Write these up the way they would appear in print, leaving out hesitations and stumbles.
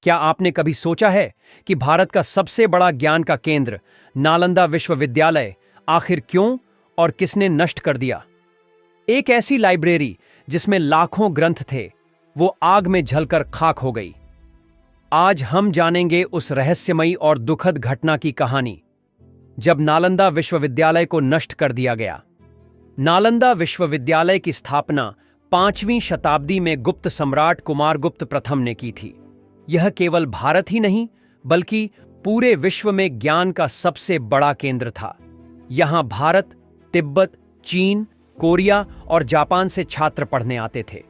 क्या आपने कभी सोचा है कि भारत का सबसे बड़ा ज्ञान का केंद्र नालंदा विश्वविद्यालय आखिर क्यों और किसने नष्ट कर दिया? एक ऐसी लाइब्रेरी जिसमें लाखों ग्रंथ थे, वो आग में जलकर खाक हो गई। आज हम जानेंगे उस रहस्यमयी और दुखद घटना की कहानी, जब नालंदा विश्वविद्यालय को नष्ट कर दिया गया। नालंदा विश्वविद्यालय की स्थापना 5वीं शताब्दी में गुप्त सम्राट कुमारगुप्त प्रथम ने की थी। यह केवल भारत ही नहीं, बल्कि पूरे विश्व में ज्ञान का सबसे बड़ा केंद्र था। यहां भारत, तिब्बत, चीन, कोरिया और जापान से छात्र पढ़ने आते थे।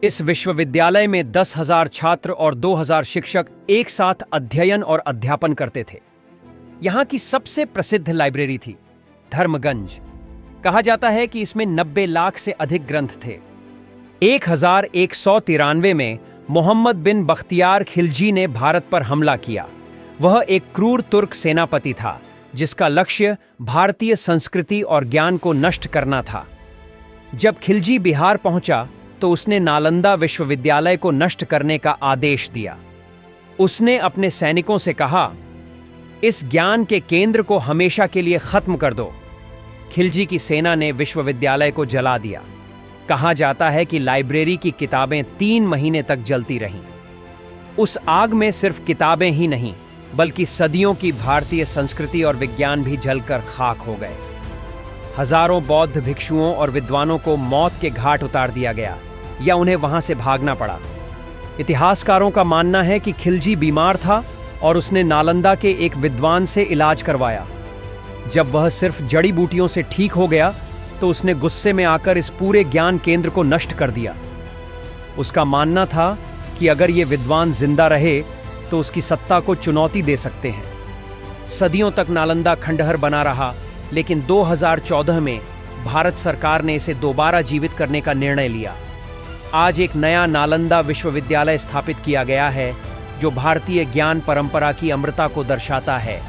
इस विश्वविद्यालय में 10,000 छात्र और 2,000 शिक्षक एक साथ अध्ययन और अध्यापन करते थे। यहां की सबसे प्रसिद्ध लाइब्रेरी थी धर्मगंज। कहा जाता है कि इसमें 90 लाख से अधिक ग्रंथ थे। 1193 में मोहम्मद बिन बख्तियार खिलजी ने भारत पर हमला किया। वह एक क्रूर तुर्क सेनापति था जिसका लक्ष्य भारतीय संस्कृति और ज्ञान को नष्ट करना था। जब खिलजी बिहार पहुंचा तो उसने नालंदा विश्वविद्यालय को नष्ट करने का आदेश दिया। उसने अपने सैनिकों से कहा, इस ज्ञान के केंद्र को हमेशा के लिए खत्म कर दो। खिलजी की सेना ने विश्वविद्यालय को जला दिया। कहा जाता है कि लाइब्रेरी की किताबें 3 महीने तक जलती रहीं। उस आग में सिर्फ किताबें ही नहीं, बल्कि सदियों की भारतीय संस्कृति और विज्ञान भी जलकर खाक हो गए। हजारों बौद्ध भिक्षुओं और विद्वानों को मौत के घाट उतार दिया गया या उन्हें वहां से भागना पड़ा। इतिहासकारों का मानना है कि खिलजी बीमार था और उसने नालंदा के एक विद्वान से इलाज करवाया। जब वह सिर्फ जड़ी बूटियों से ठीक हो गया तो उसने गुस्से में आकर इस पूरे ज्ञान केंद्र को नष्ट कर दिया। उसका मानना था कि अगर ये विद्वान जिंदा रहे तो उसकी सत्ता को चुनौती दे सकते हैं। सदियों तक नालंदा खंडहर बना रहा, लेकिन 2014 में भारत सरकार ने इसे दोबारा जीवित करने का निर्णय लिया। आज एक नया नालंदा विश्वविद्यालय स्थापित किया गया है जो भारतीय ज्ञान परंपरा की अमरता को दर्शाता है।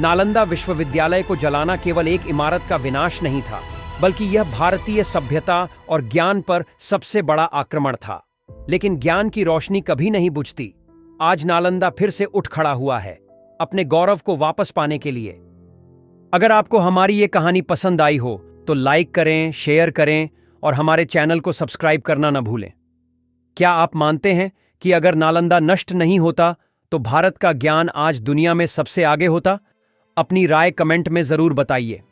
नालंदा विश्वविद्यालय को जलाना केवल एक इमारत का विनाश नहीं था, बल्कि यह भारतीय सभ्यता और ज्ञान पर सबसे बड़ा आक्रमण था। लेकिन ज्ञान की रोशनी कभी नहीं बुझती। आज नालंदा फिर से उठ खड़ा हुआ है, अपने गौरव को वापस पाने के लिए। अगर आपको हमारी ये कहानी पसंद आई हो तो लाइक करें, शेयर करें और हमारे चैनल को सब्सक्राइब करना न भूलें। क्या आप मानते हैं कि अगर नालंदा नष्ट नहीं होता तो भारत का ज्ञान आज दुनिया में सबसे आगे होता? अपनी राय कमेंट में जरूर बताइए।